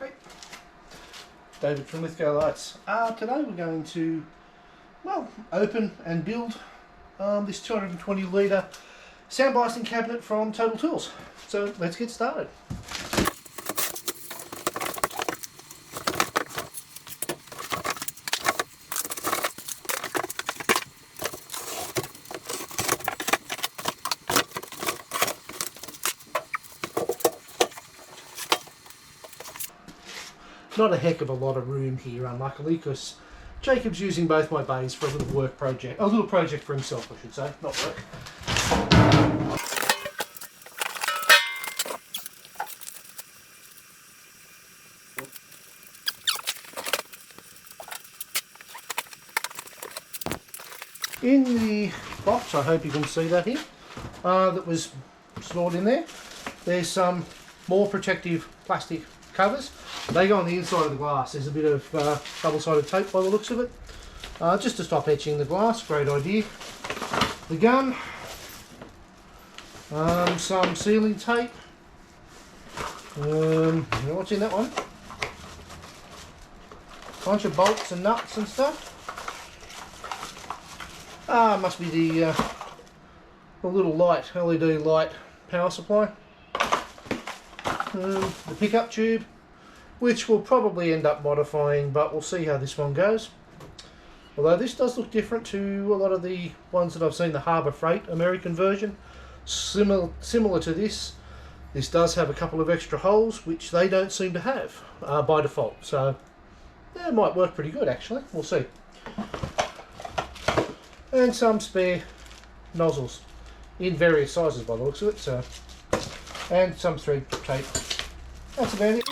Hey, David from Lithgow Lights. Today we're going to, well, open and build this 220 litre sandblasting cabinet from Total Tools. So let's get started. Not a heck of a lot of room here, unluckily, because Jacob's using both my bays for a little work project. A little project for himself, I should say, not work. In the box, I hope you can see that here, that was stored in there, there's some more protective plastic covers. They go on the inside of the glass. There's a bit of double-sided tape by the looks of it, just to stop etching the glass. Great idea. The gun, some sealing tape, what's in that one? Bunch of bolts and nuts and stuff. Must be the little light, LED light power supply. The pickup tube, which we'll probably end up modifying, but we'll see how this one goes. Although this does look different to a lot of the ones that I've seen, the Harbour Freight American version. Similar to this. This does have a couple of extra holes, which they don't seem to have by default. So yeah, it might work pretty good actually. We'll see. And some spare nozzles in various sizes by the looks of it. So, and some thread tape. That's about it.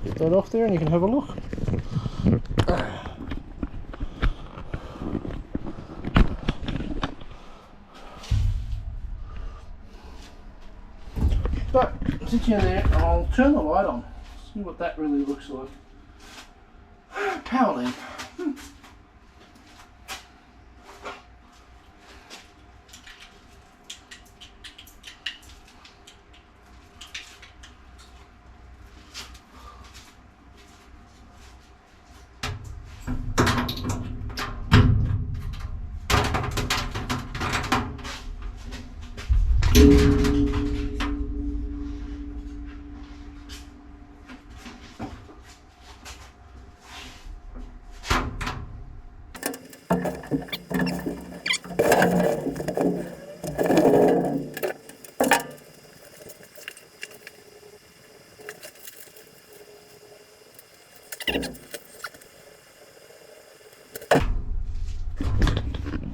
Get that off there and you can have a look. But since you're there, I'll turn the light on. See what that really looks like. Power lamp.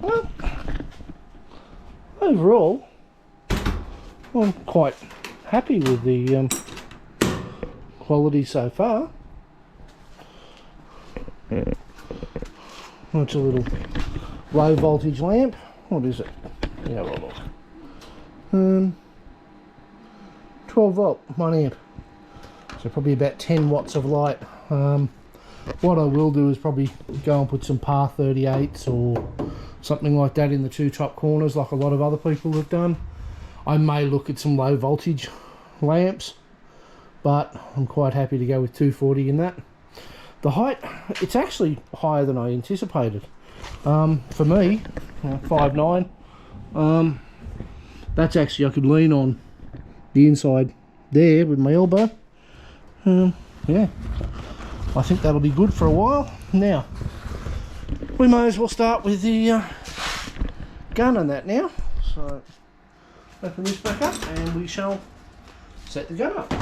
Well, overall, I'm quite happy with the quality so far. It's a little low voltage lamp. What is it? Yeah, well, look. 12 volt, 1 amp. So probably about 10 watts of light. What I will do is probably go and put some par 38s or something like that in the two top corners like a lot of other people have done. I may look at some low voltage lamps, but I'm quite happy to go with 240 in that. The height, it's actually higher than I anticipated. For me, 5'9", that's actually, I could lean on the inside there with my elbow. Yeah, I think that'll be good for a while. Now, we may as well start with the gun and that now. So, open this back up and we shall set the gun up.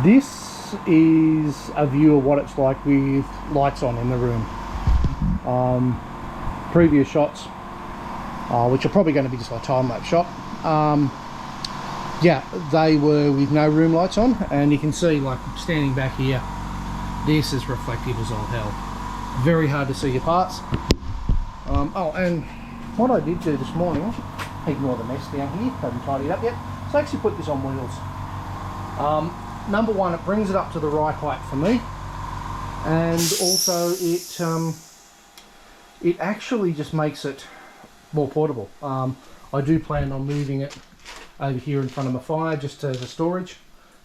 This is a view of what it's like with lights on in the room. Previous shots, which are probably going to be just like time-lapse shot, yeah, they were with no room lights on, and you can see, like, standing back here, this is reflective as all hell. Very hard to see your parts. Oh, and what I did do this morning, ignore the mess down here, haven't tidied up yet, so I actually put this on wheels. Number one, it brings it up to the right height for me, and also it actually just makes it more portable. I do plan on moving it over here in front of my fire just as a storage.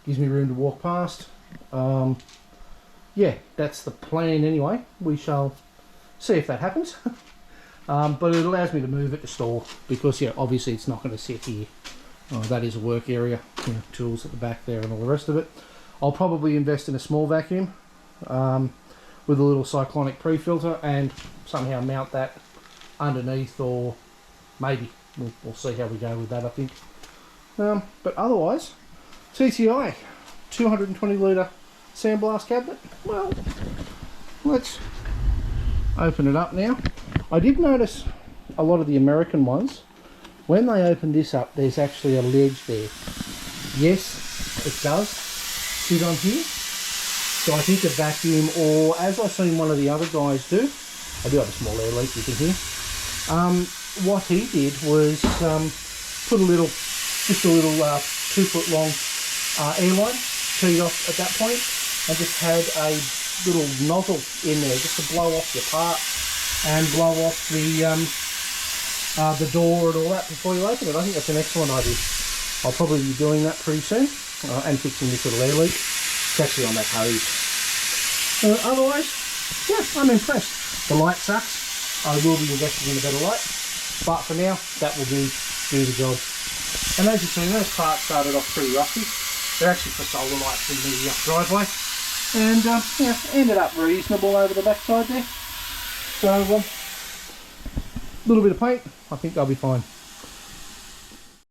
Gives me room to walk past. Yeah, that's the plan anyway. We shall see if that happens. But it allows me to move it to store, because yeah, obviously it's not going to sit here. That is a work area, you know, tools at the back there and all the rest of it. I'll probably invest in a small vacuum with a little cyclonic pre-filter and somehow mount that underneath, or maybe we'll see how we go with that, I think. But otherwise, TTI 220 litre sandblast cabinet. Well, let's open it up now. I did notice a lot of the American ones, when they open this up, there's actually a ledge there. Yes, it does sit on here. So I think a vacuum, or as I've seen one of the other guys do, I do have a small air leak, you can hear. What he did was put just a little 2 foot long air line, teed off at that point, and just had a little nozzle in there just to blow off your part and blow off the door and all that before you open it. I think that's an excellent idea. I'll probably be doing that pretty soon, and fixing this little air leak. It's actually on that hose. Otherwise, yeah, I'm impressed. The light sucks. I will be investing in a better light, but for now, that will do the job. And as you've seen, those parts started off pretty rusty. They're actually for solar lights in the driveway, and yeah, ended up reasonable over the backside there. So, a little bit of paint, I think they'll be fine.